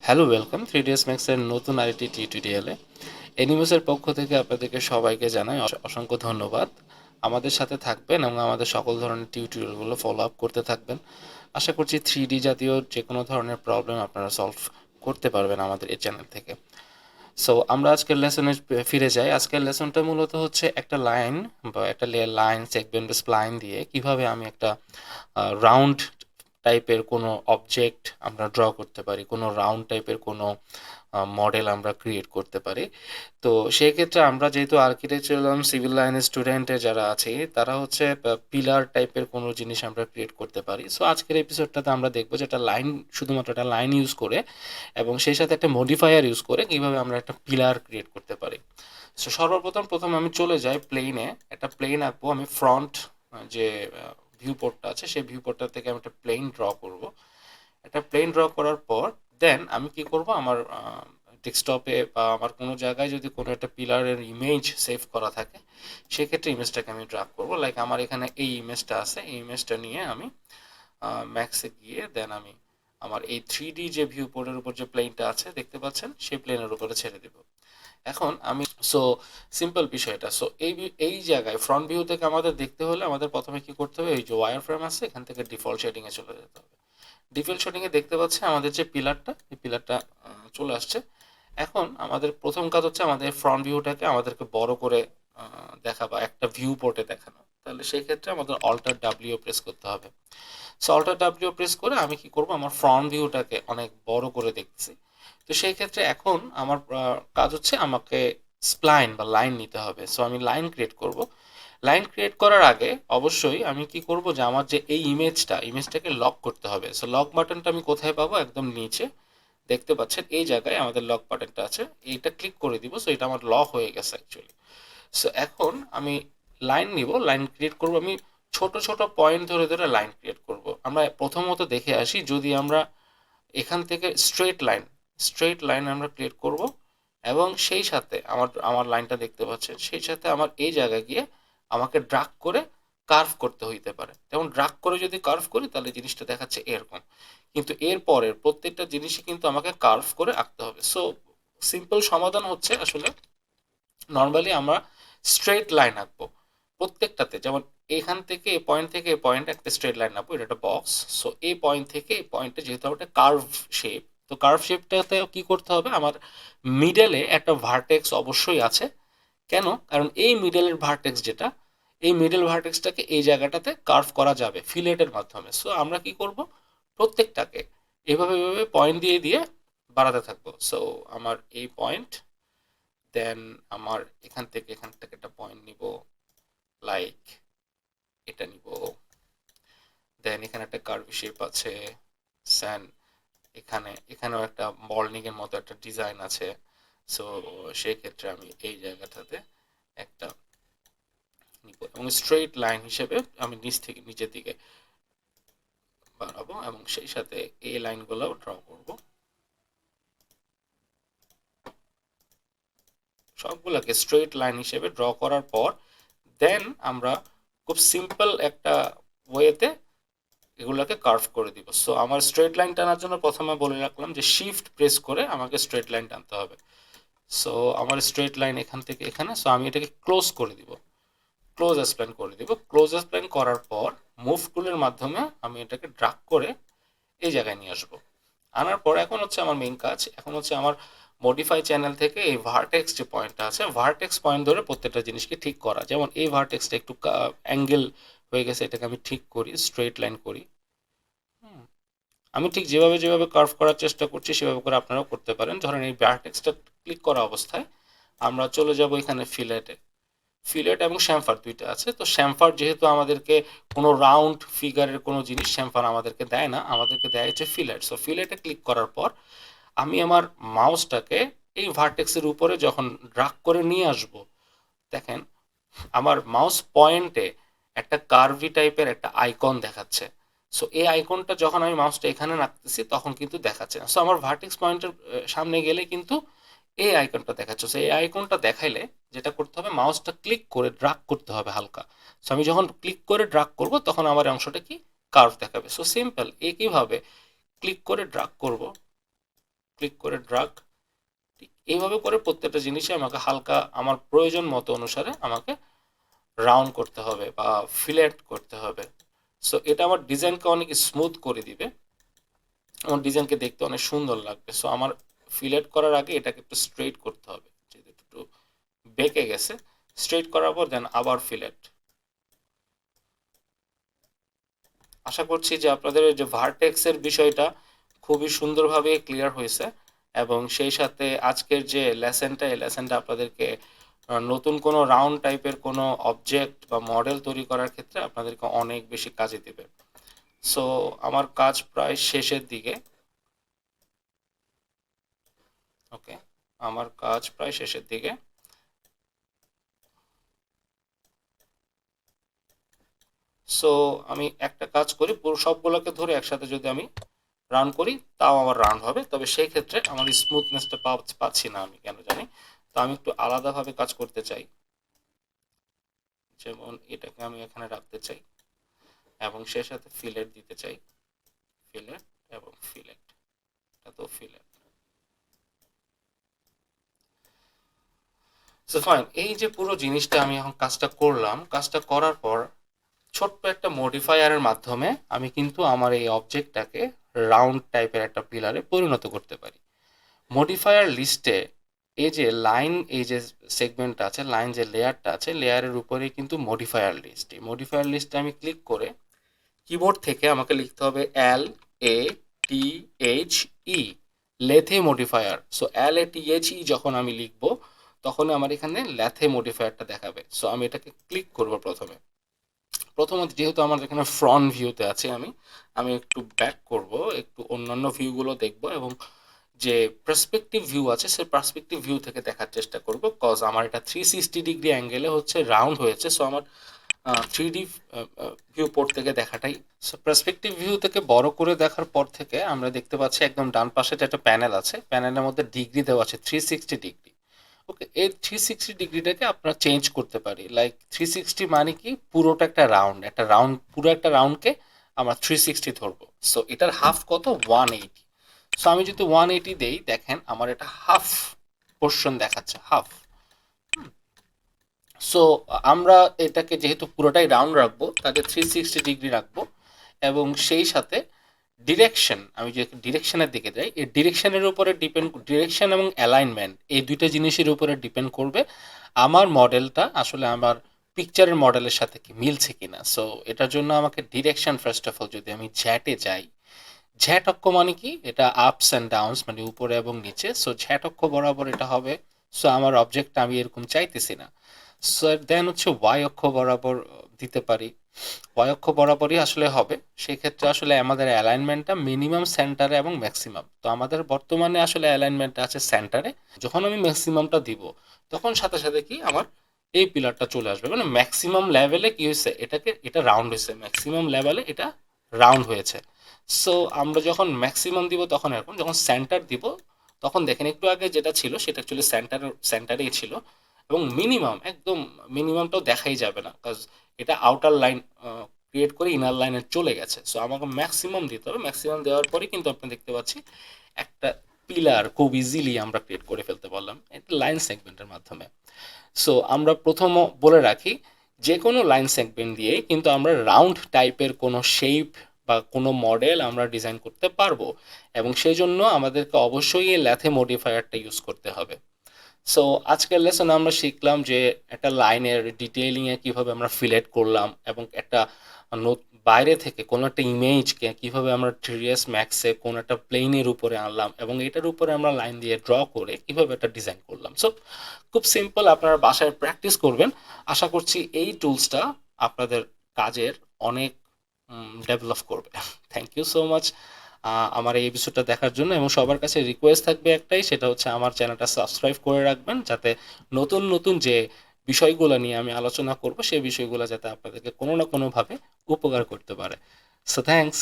Hello, welcome 3ds Max এর নতুন আরেকটি টিউটোরিয়ালে। এনিমোসের পক্ষ থেকে আপনাদেরকে সবাইকে জানাই অসংখ্য ধন্যবাদ। আমাদের সাথে থাকবেন এবং আমাদের সকল ধরনের টিউটোরিয়ালগুলো ফলো আপ করতে থাকবেন। আশা করছি 3D জাতীয় যে কোনো ধরনের প্রবলেম আপনারা সলভ করতে পারবেন আমাদের এই চ্যানেল থেকে। সো আমরা আজকের লেসনে ফিরে যাই। আজকের লেসনটা মূলত হচ্ছে একটা লাইন বা একটা লাইন সেগমেন্ট বা স্প্লাইন দিয়ে কিভাবে আমি একটা রাউন্ড টাইপের কোনো অবজেক্ট আমরা ড্র করতে পারি, কোনো রাউন্ড টাইপের কোনো মডেল আমরা ক্রিয়েট করতে পারি। তো সেক্ষেত্রে আমরা যেহেতু আর্কিটেকচারাল এবং সিভিল লাইনের স্টুডেন্টে যারা আছে তারা হচ্ছে পিলার টাইপের কোনো জিনিস আমরা ক্রিয়েট করতে পারি। সো আজকের এপিসোডটাতে আমরা দেখবো যে একটা লাইন, শুধুমাত্র একটা লাইন ইউজ করে এবং সেই সাথে একটা মডিফায়ার ইউজ করে কীভাবে আমরা একটা পিলার ক্রিয়েট করতে পারি। সো সর্বপ্রথম আমি চলে যাই প্লেনে, একটা প্লেন আঁকবো আমি। ফ্রন্ট যে ভিউ পোর্টটা আছে সেই ভিউ পোর্টটা থেকে আমি একটা প্লেন ড্র করব। একটা প্লেন ড্র করার পর দেন আমি কি করব, আমার ডেস্কটপে বা আমার কোনো জায়গায় যদি কোনো একটা পিলারের ইমেজ সেভ করা থাকে সেক্ষেত্রে ইমেজটাকে আমি ড্রাগ করব। লাইক আমার এখানে এই ইমেজটা আছে, এই ইমেজটা নিয়ে আমি ম্যাক্সে গিয়ে দেন আমি আমার এই 3D যে ভিউ পোর্টের উপর যে প্লেনটা আছে দেখতে পাচ্ছেন সেই প্লেনের উপরে ছেড়ে দেব। এখন আমি সো সিম্পল বিষয়টা। সো এই জায়গায় ফ্রন্ট ভিউ থেকে আমাদের দেখতে হলে আমাদের প্রথমে কি করতে হবে, এই যে ওয়্যার ফ্রেম আছে এখান থেকে ডিফল্ট শেডিংয়ে চলে যেতে হবে। ডিফল্ট শেডিংয়ে দেখতে পাচ্ছি আমাদের যে পিলারটা, এই পিলারটা চলে আসছে। এখন আমাদের প্রথম কাজ হচ্ছে আমাদের ফ্রন্ট ভিউটাকে আমাদেরকে বড় করে দেখা বা একটা ভিউ পোর্টে দেখানো। তাহলে সেই ক্ষেত্রে আমাদের অল্টার ডাব্লিউ প্রেস করতে হবে। সো অল্টার ডাব্লিউ প্রেস করে আমি কি করব, আমার ফ্রন্ট ভিউটাকে অনেক বড় করে দেখতেছি। তো সেই ক্ষেত্রে এখন আমার কাজ হচ্ছে আমাকে স্প্লাইন বা লাইন নিতে হবে। সো আমি লাইন ক্রিয়েট করব। লাইন ক্রিয়েট করার আগে অবশ্যই আমি কি করব যে আমার যে এই ইমেজটাকে লক করতে হবে। সো লক বাটনটা আমি কোথায় পাবো, একদম নিচে দেখতে পাচ্ছেন এই জায়গায় আমাদের লক বাটনটা আছে, এইটা ক্লিক করে দিব। সো এটা আমার লক হয়ে গেছে অ্যাকচুয়ালি। সো এখন আমি লাইন নিব, লাইন ক্রিয়েট করব। আমি ছোট ছোট পয়েন্ট ধরে ধরে লাইন ক্রিয়েট করব। আমরা প্রথমত দেখে আসি, যদি আমরা এখান থেকে স্ট্রেট লাইন আমরা ক্রিয়েট করব এবং সেই সাথে আমার আমার লাইনটা দেখতে পাচ্ছেন, সেই সাথে আমার এই জায়গায় গিয়ে আমাকে ড্রাগ করে কার্ভ করতে হইতে পারে। যেমন ড্রাগ করে যদি কার্ভ করি তাহলে জিনিসটা দেখাচ্ছে এরকম, কিন্তু এর পরের প্রত্যেকটা জিনিসই কিন্তু আমাকে কার্ভ করে আঁকতে হবে। সো সিম্পল সমাধান হচ্ছে আসলে নর্মালি আমরা স্ট্রেট লাইন আঁকবো প্রত্যেকটাতে। যেমন এখান থেকে এই পয়েন্ট থেকে এই পয়েন্ট একটা স্ট্রেট লাইন আঁকবো, এটা একটা বক্স। সো এই পয়েন্ট থেকে এই পয়েন্টে যেহেতু একটা কার্ভ শেপ, তো কার্ভ শেপটাতে কি করতে হবে, আমার মিডলে একটা ভার্টেক্স অবশ্যই আছে। কেন? কারণ এই মিডলের ভার্টেক্স যেটা, এই মিডল ভার্টেক্সটাকে এই জায়গাটাতে কার্ভ করা যাবে ফিলেটের মাধ্যমে। সো আমরা কি করব, প্রত্যেকটাকে এভাবে এভাবে পয়েন্ট দিয়ে দিয়ে বাড়াতে থাকবো। সো আমার এই পয়েন্ট, দেন আমার এখান থেকে একটা পয়েন্ট নিব, লাইক এটা নিব। দেন এখানে একটা কার্ভি শেপ আছে, স্যান এখানেও একটা মল্ডিং এর মতো একটা ডিজাইন আছে। সো সেই ক্ষেত্রে আমি এই জায়গাটাতে একটা নিব এবং স্ট্রেট লাইন হিসেবে আমি নিচ থেকে নিচের দিকে বাড়াবো এবং সেই সাথে এই লাইনগুলো ড্র করব। সবগুলোকে স্ট্রেট লাইন হিসেবে ড্র করার পর দেন আমরা খুব সিম্পল একটা ওয়েতে এগুলোকে কার্ভ করে দিব। সো আমার স্ট্রেট লাইন টানার জন্য প্রথমে বলে রাখলাম যে শিফট প্রেস করে আমাকে স্ট্রেট লাইন টানতে হবে। সো আমার স্ট্রেট লাইন এখান থেকে এখানে। সো আমি এটাকে ক্লোজ করে দিব, ক্লোজ স্প্লাইন করে দিব। ক্লোজ স্প্লাইন করার পর মুভ টুলের মাধ্যমে আমি এটাকে ড্রাগ করে এই জায়গায় নিয়ে আসবো। আনার পর এখন হচ্ছে আমার মেইন কাজ, এখন হচ্ছে আমার মডিফাই চ্যানেল থেকে এই ভার্টেক্স যে পয়েন্টটা আছে, ভার্টেক্স পয়েন্ট ধরে প্রত্যেকটা জিনিসকে ঠিক করা। যেমন এই ভার্টেক্সটা একটু অ্যাঙ্গেল হয়ে গেছে, এটাকে আমি ঠিক করি, স্ট্রেট লাইন করি। আমি ঠিক যেভাবে যেভাবে কার্ভ করার চেষ্টা করছি সেভাবে করে আপনারাও করতে পারেন। ধরেন এই ভার্টেক্সটা ক্লিক করা অবস্থায় আমরা চলে যাব এখানে ফিলেটে। ফিলেট এবং শ্যামফার দুইটা আছে। তো শ্যামফার যেহেতু আমাদেরকে কোনো রাউন্ড ফিগারের কোনো জিনিস শ্যামফার আমাদেরকে দেয় না, আমাদেরকে দেয় হচ্ছে ফিলেট। সো ফিলেটে ক্লিক করার পর আমি আমার মাউসটাকে এই ভার্টেক্সের উপরে যখন ড্রাগ করে নিয়ে আসব, দেখেন আমার মাউস পয়েন্টে একটা কার্ভি টাইপের একটা আইকন দেখাচ্ছে। সো এই আইকনটা যখন আমি মাউসটা এখানে রাখতেছি তখন কিন্তু দেখাচ্ছে না। সো আমার ভার্টেক্স পয়েন্টের সামনে গেলে কিন্তু এই আইকনটা দেখাচ্ছে। সো এই আইকনটা দেখাইলে যেটা করতে হবে, মাউসটা ক্লিক করে ড্রাগ করতে হবে হালকা। সো আমি যখন ক্লিক করে ড্রাগ করব তখন আমার অংশটা কি কার্ভ দেখাবে। সো সিম্পল, একইভাবে ক্লিক করে ড্রাগ করব, ক্লিক করে ড্রাগ, ঠিক এইভাবে করে প্রত্যেকটা জিনিসে আমাকে হালকা আমার প্রয়োজন মতো অনুসারে আমাকে রাউন্ড করতে হবে বা ফিলেট করতে হবে। সো এটা আমার ডিজাইনকে অনেক স্মুথ করে দিবে, আমার ডিজাইনকে দেখতে অনেক সুন্দর লাগবে। সো আমার ফিলেট করার আগে এটাকে একটু স্ট্রেট করতে হবে, যেহেতু একটু বেঁকে গেছে। স্ট্রেট করার পর দেন আবার ফিলেট। আশা করছি যে আপনাদের যে ভার্টেক্সের বিষয়টা খুবই সুন্দরভাবে ক্লিয়ার হয়েছে, এবং সেই সাথে আজকের যে লেসনটা, এই লেসনটা আপনাদেরকে নতুন কোনো রাউন্ড টাইপের কোনো অবজেক্ট বা মডেল তৈরি করার ক্ষেত্রে আপনাদেরকে অনেক বেশি কাজে দেবে। সো আমার কাজ প্রায় শেষের দিকে। ওকে, আমার কাজ প্রায় শেষের দিকে। সো আমি একটা কাজ করি, পুরো সবগুলোকে ধরে একসাথে যদি আমি রান করি তাও আমার রান হবে, তবে সেই ক্ষেত্রে আমার স্মুথনেসটা পাচ্ছি না আমি কেন জানি। তো আমি একটু আলাদাভাবে কাজ করতে চাই, যেমন এটাকে আমি এখানে রাখতে চাই এবং সেই সাথে ফিলেট দিতে চাই, ফিলেট এবং ফিলেট, এটা তো ফিলেট। সো ফাইন, এই যে পুরো জিনিসটা আমি এখন কাজটা করলাম, কাজটা করার পর ছোট্ট একটা মডিফায়ারের মাধ্যমে আমি কিন্তু আমার এই অবজেক্টটাকে রাউন্ড টাইপের একটা পিলারে পরিণত করতে পারি। মডিফায়ার লিস্টে এই যে লাইন, এই যে সেগমেন্টটা আছে, লাইন যে লেয়ারটা আছে, লেয়ারের উপরে কিন্তু মডিফায়ার লিস্ট। এই মডিফায়ার লিস্টে আমি ক্লিক করে কিবোর্ড থেকে আমাকে লিখতে হবে LATHE, লেথে মডিফায়ার। সো LATHE যখন আমি লিখবো তখন আমার এখানে ল্যাথে মডিফায়ারটা দেখাবে। সো আমি এটাকে ক্লিক করব প্রথমে। প্রথমত যেহেতু আমার এখানে ফ্রন্ট ভিউতে আছে, আমি আমি একটু ব্যাক করব, একটু অন্যান্য ভিউগুলো দেখব, এবং যে পার্সপেক্টিভ ভিউ আছে সেই পার্সপেক্টিভ ভিউ থেকে দেখার চেষ্টা করব, কজ আমার এটা 360 ডিগ্রি অ্যাঙ্গেলে হচ্ছে রাউন্ড হয়েছে। সো আমার 3D ভিউ পোর্ট থেকে দেখাটাই। সো পার্সপেক্টিভ ভিউ থেকে বড় করে দেখার পর থেকে আমরা দেখতে পাচ্ছি একদম ডান পাশে যে একটা প্যানেল আছে, প্যানেলের মধ্যে ডিগ্রি দেওয়া আছে 360 ডিগ্রি। ওকে, এই 360 ডিগ্রিটাকে আপনারা চেঞ্জ করতে পারি। লাইক 360 মানে কি, পুরোটা একটা রাউন্ড, একটা রাউন্ড, পুরো একটা রাউন্ডকে আমরা 360 ধরবো। সো এটার হাফ কত, 180। সো আমি যদি 180 দেই, দেখেন আমার এটা হাফ পোর্শন দেখাচ্ছে, হাফ। সো আমরা এটাকে যেহেতু পুরোটাই রাউন্ড রাখবো, তাকে 360 ডিগ্রি রাখবো, এবং সেই সাথে ডিরেকশন, আমি যে ডিরেকশনের দিকে যাই, এই ডিরেকশনের উপরে ডিপেন্ড, ডিরেকশন এবং অ্যালাইনমেন্ট এই দুইটা জিনিসের উপরে ডিপেন্ড করবে আমার মডেলটা আসলে আমার পিকচারের মডেলের সাথে কি মিলছে কিনা। সো এটার জন্য আমাকে ডিরেকশন, ফার্স্ট অফ অল যদি আমি জ্যাটে যাই, জ্যাট অক্ষ মানে কি, এটা আপস অ্যান্ড ডাউনস মানে উপরে এবং নিচে। সো জ্যাট অক্ষ বরাবর এটা হবে। সো আমার অবজেক্টটা আমি এরকম চাইতেছি না। সো দেন হচ্ছে ওয়াই অক্ষ বরাবর দিতে পারি, ওয়াই অক্ষ বরাবরই আসলে হবে। সেক্ষেত্রে আসলে আমাদের অ্যালাইনমেন্টটা মিনিমাম সেন্টারে এবং ম্যাক্সিমাম, তো আমাদের বর্তমানে আসলে অ্যালাইনমেন্টটা আছে সেন্টারে। যখন আমি ম্যাক্সিমামটা দিব তখন সাথে সাথে কি আমার এই পিলারটা চলে আসবে, মানে ম্যাক্সিমাম লেভেলে কি হয়েছে, এটাকে এটা রাউন্ড হয়েছে, ম্যাক্সিমাম লেভেলে এটা রাউন্ড হয়েছে। সো আমরা যখন ম্যাক্সিমাম দিব তখন এরকম, যখন সেন্টার দিব তখন দেখেন একটু আগে যেটা ছিল সেটা অ্যাকচুয়ালি সেন্টারেই ছিল, এবং মিনিমাম একদম মিনিমামটাও দেখাই যাবে না, কাজ এটা আউটার লাইন ক্রিয়েট করে ইনার লাইনে চলে গেছে। সো আমাকে ম্যাক্সিমাম দিতে হবে, ম্যাক্সিমাম দেওয়ার পরে কিন্তু আপনি দেখতে পাচ্ছি একটা পিলার খুব ইজিলি আমরা ক্রিয়েট করে ফেলতে পারলাম একটা লাইন সেগমেন্টের মাধ্যমে। সো আমরা প্রথম বলে রাখি, যে কোনো লাইন সেগমেন্ট দিয়ে কিন্তু আমরা রাউন্ড টাইপের কোনো শেপ বা কোনো মডেল আমরা ডিজাইন করতে পারবো, এবং সেই জন্য আমাদেরকে অবশ্যই এই ল্যাথে মডিফায়ারটা ইউজ করতে হবে। সো আজকের লেসনে আমরা শিখলাম যে একটা লাইনের ডিটেইলিংয়ে কীভাবে আমরা ফিলেট করলাম, এবং একটা বাইরে থেকে কোনো একটা ইমেজকে কীভাবে আমরা 3ds ম্যাক্সে কোনো একটা প্লেনের উপরে আনলাম, এবং এটার উপরে আমরা লাইন দিয়ে ড্র করে কীভাবে একটা ডিজাইন করলাম। সো খুব সিম্পল, আপনারা বাসায় প্র্যাকটিস করবেন। আশা করছি এই টুলসটা আপনাদের কাজের অনেক ডেভেলপ করবে। থ্যাংক ইউ সো মাচ আমার এই এপিসোডটা দেখার জন্য, এবং সবার কাছে রিকোয়েস্ট থাকবে একটাই, সেটা হচ্ছে আমার চ্যানেলটা সাবস্ক্রাইব করে রাখবেন, যাতে নতুন নতুন যে বিষয়গুলো নিয়ে আমি আলোচনা করব সেই বিষয়গুলো যাতে আপনাদেরকে কোনো না কোনোভাবে উপকার করতে পারে। So thanks.